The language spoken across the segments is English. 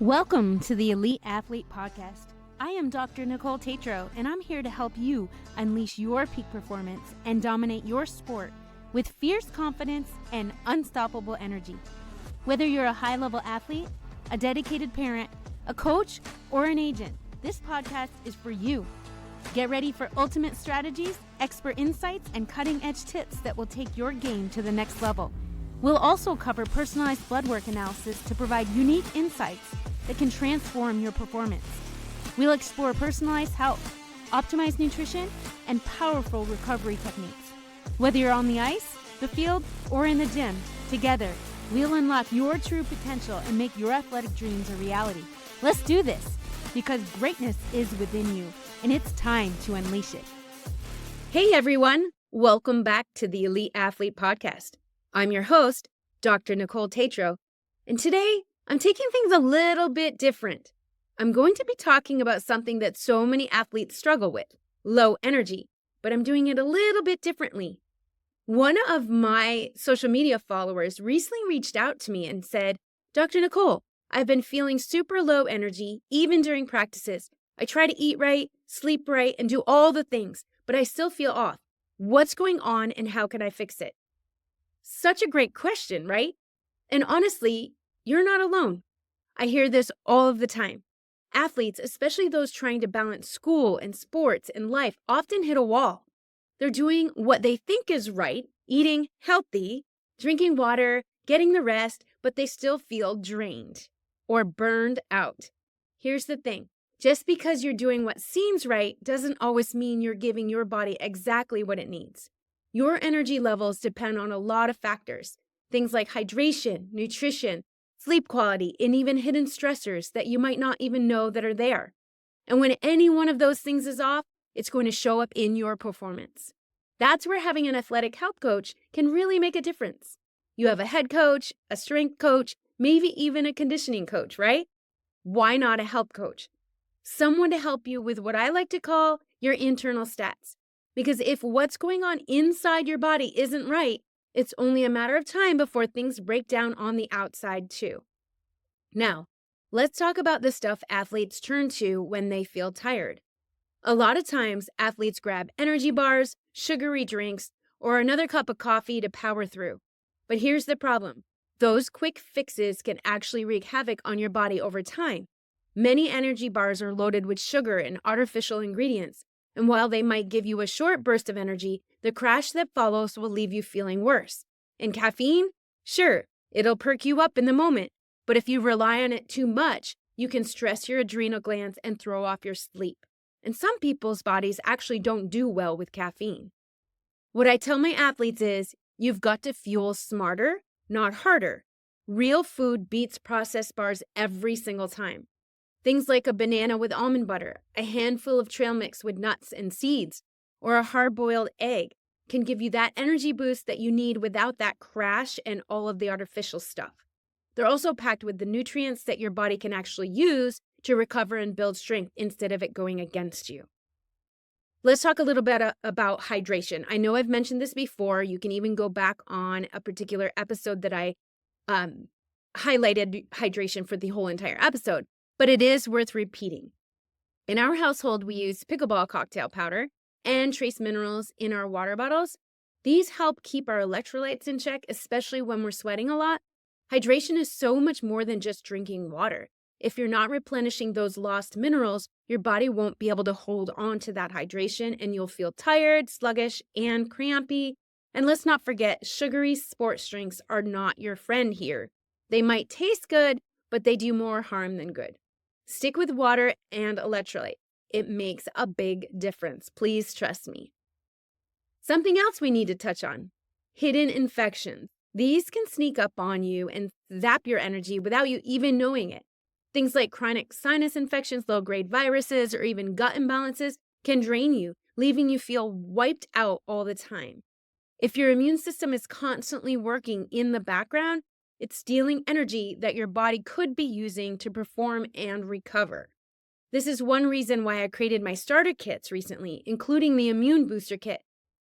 Welcome to the Elite Athlete Podcast. I am Dr. Nicole Tatro, and I'm here to help you unleash your peak performance and dominate your sport with fierce confidence and unstoppable energy. Whether you're a high-level athlete, a dedicated parent, a coach, or an agent, this podcast is for you. Get ready for ultimate strategies, expert insights, and cutting-edge tips that will take your game to the next level. We'll also cover personalized bloodwork analysis to provide unique insights that can transform your performance. We'll explore personalized health, optimized nutrition, and powerful recovery techniques. Whether you're on the ice, the field, or in the gym, together, we'll unlock your true potential and make your athletic dreams a reality. Let's do this, because greatness is within you, and it's time to unleash it. Hey everyone, welcome back to the Elite Athlete Podcast. I'm your host, Dr. Nicole Tatro, and today I'm taking things a little bit different. I'm going to be talking about something that so many athletes struggle with, low energy, but I'm doing it a little bit differently. One of my social media followers recently reached out to me and said, Dr. Nicole, I've been feeling super low energy, even during practices. I try to eat right, sleep right, and do all the things, but I still feel off. What's going on and how can I fix it? Such a great question, right? And honestly, you're not alone. I hear this all of the time. Athletes, especially those trying to balance school and sports and life, often hit a wall. They're doing what they think is right, eating healthy, drinking water, getting the rest, but they still feel drained or burned out. Here's the thing. Just because you're doing what seems right doesn't always mean you're giving your body exactly what it needs. Your energy levels depend on a lot of factors, things like hydration, nutrition, sleep quality, and even hidden stressors that you might not even know that are there. And when any one of those things is off, it's going to show up in your performance. That's where having an athletic health coach can really make a difference. You have a head coach, a strength coach, maybe even a conditioning coach, right? Why not a health coach? Someone to help you with what I like to call your internal stats. Because if what's going on inside your body isn't right, it's only a matter of time before things break down on the outside too. Now, let's talk about the stuff athletes turn to when they feel tired. A lot of times, athletes grab energy bars, sugary drinks, or another cup of coffee to power through. But here's the problem. Those quick fixes can actually wreak havoc on your body over time. Many energy bars are loaded with sugar and artificial ingredients. And while they might give you a short burst of energy, the crash that follows will leave you feeling worse. And caffeine? Sure, it'll perk you up in the moment, but if you rely on it too much, you can stress your adrenal glands and throw off your sleep. And some people's bodies actually don't do well with caffeine. What I tell my athletes is, you've got to fuel smarter, not harder. Real food beats processed bars every single time. Things like a banana with almond butter, a handful of trail mix with nuts and seeds, or a hard-boiled egg can give you that energy boost that you need without that crash and all of the artificial stuff. They're also packed with the nutrients that your body can actually use to recover and build strength instead of it going against you. Let's talk a little bit about hydration. I know I've mentioned this before. You can even go back on a particular episode that I highlighted hydration for the whole entire episode. But it is worth repeating. In our household, we use pickleball cocktail powder and trace minerals in our water bottles. These help keep our electrolytes in check, especially when we're sweating a lot. Hydration is so much more than just drinking water. If you're not replenishing those lost minerals, your body won't be able to hold on to that hydration and you'll feel tired, sluggish, and crampy. And let's not forget, sugary sports drinks are not your friend here. They might taste good, but they do more harm than good. Stick with water and electrolyte. It makes a big difference. Please trust me. Something else we need to touch on, hidden infections. These can sneak up on you and zap your energy without you even knowing it. Things like chronic sinus infections, low-grade viruses, or even gut imbalances can drain you, leaving you feel wiped out all the time. If your immune system is constantly working in the background, it's stealing energy that your body could be using to perform and recover. This is one reason why I created my starter kits recently, including the immune booster kit.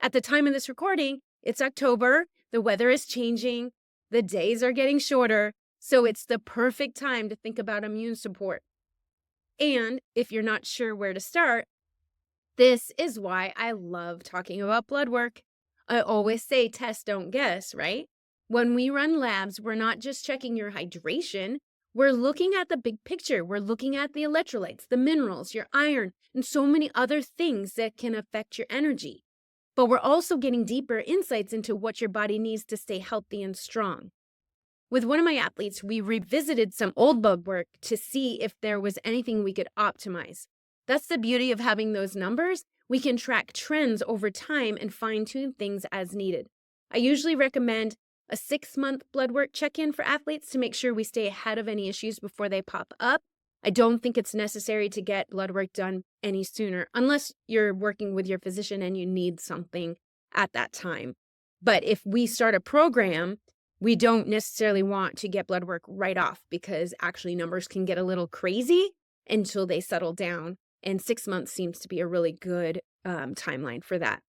At the time of this recording, it's October, the weather is changing, the days are getting shorter, So it's the perfect time to think about immune support. And if you're not sure where to start, this is why I love talking about blood work. I always say test, don't guess, right? When we run labs, we're not just checking your hydration. We're looking at the big picture. We're looking at the electrolytes, the minerals, your iron, and so many other things that can affect your energy. But we're also getting deeper insights into what your body needs to stay healthy and strong. With one of my athletes, we revisited some old blood work to see if there was anything we could optimize. That's the beauty of having those numbers. We can track trends over time and fine-tune things as needed. I usually recommend a 6-month blood work check-in for athletes to make sure we stay ahead of any issues before they pop up. I don't think it's necessary to get blood work done any sooner unless you're working with your physician and you need something at that time. But if we start a program, we don't necessarily want to get blood work right off because actually numbers can get a little crazy until they settle down. And 6 months seems to be a really good timeline for that.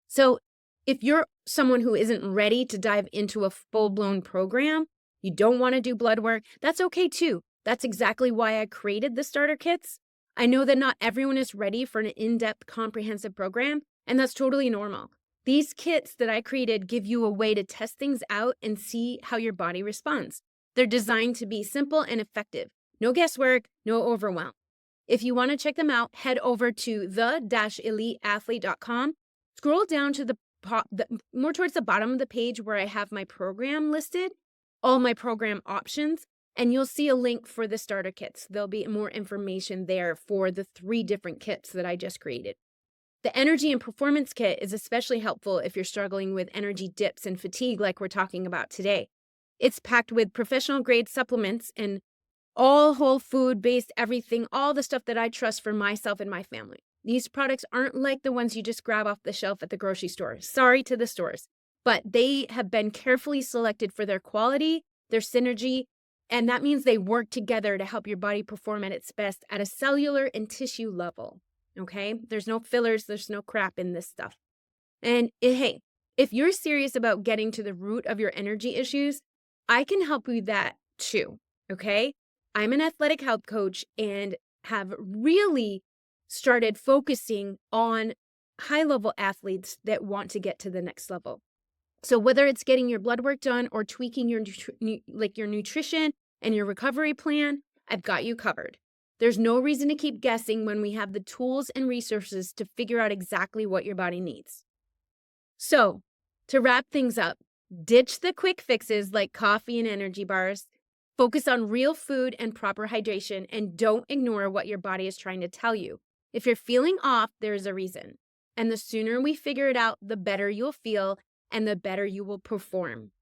So if you're someone who isn't ready to dive into a full-blown program, you don't want to do blood work, that's okay too. That's exactly why I created the starter kits. I know that not everyone is ready for an in-depth comprehensive program, and that's totally normal. These kits that I created give you a way to test things out and see how your body responds. They're designed to be simple and effective. No guesswork, no overwhelm. If you want to check them out, head over to the-eliteathlete.com. Scroll down to the more towards the bottom of the page where I have my program listed, all my program options, and you'll see a link for the starter kits. There'll be more information there for the 3 different kits that I just created. The energy and performance kit is especially helpful if you're struggling with energy dips and fatigue like we're talking about today. It's packed with professional grade supplements and all whole food based everything, all the stuff that I trust for myself and my family. These products aren't like the ones you just grab off the shelf at the grocery store. Sorry to the stores, but they have been carefully selected for their quality, their synergy, and that means they work together to help your body perform at its best at a cellular and tissue level. Okay? There's no fillers, there's no crap in this stuff. And hey, if you're serious about getting to the root of your energy issues, I can help you with that too. Okay? I'm an athletic health coach and have really started focusing on high-level athletes that want to get to the next level. So whether it's getting your blood work done or tweaking your nutrition and your recovery plan, I've got you covered. There's no reason to keep guessing when we have the tools and resources to figure out exactly what your body needs. So to wrap things up, ditch the quick fixes like coffee and energy bars. Focus on real food and proper hydration, and don't ignore what your body is trying to tell you. If you're feeling off, there's a reason. And the sooner we figure it out, the better you'll feel and the better you will perform.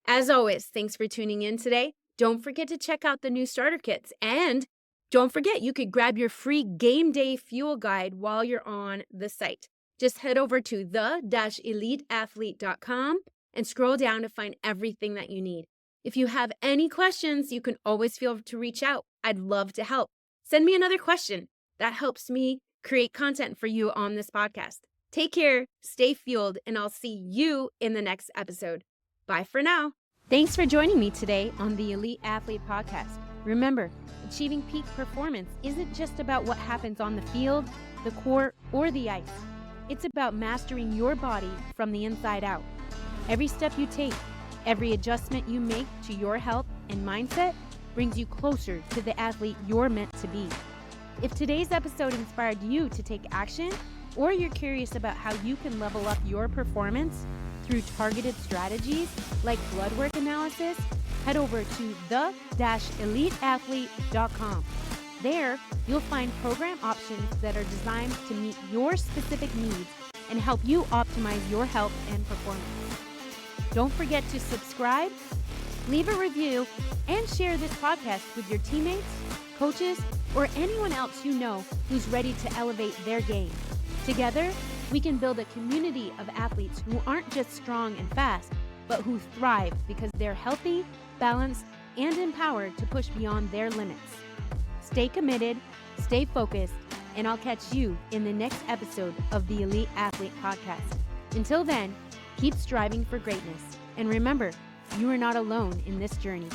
As always, thanks for tuning in today. Don't forget to check out the new starter kits. And don't forget, you could grab your free game day fuel guide while you're on the site. Just head over to the-eliteathlete.com and scroll down to find everything that you need. If you have any questions, you can always feel to reach out. I'd love to help. Send me another question. That helps me create content for you on this podcast. Take care, stay fueled, and I'll see you in the next episode. Bye for now. Thanks for joining me today on the Elite Athlete Podcast. Remember, achieving peak performance isn't just about what happens on the field, the court, or the ice. It's about mastering your body from the inside out. Every step you take, every adjustment you make to your health and mindset brings you closer to the athlete you're meant to be. If today's episode inspired you to take action, or you're curious about how you can level up your performance through targeted strategies like blood work analysis, head over to the-eliteathlete.com. There, you'll find program options that are designed to meet your specific needs and help you optimize your health and performance. Don't forget to subscribe, leave a review, and share this podcast with your teammates, coaches, or anyone else you know who's ready to elevate their game. Together, we can build a community of athletes who aren't just strong and fast, but who thrive because they're healthy, balanced, and empowered to push beyond their limits. Stay committed, stay focused, and I'll catch you in the next episode of the Elite Athlete Podcast. Until then, keep striving for greatness. And remember, You are not alone in this journey.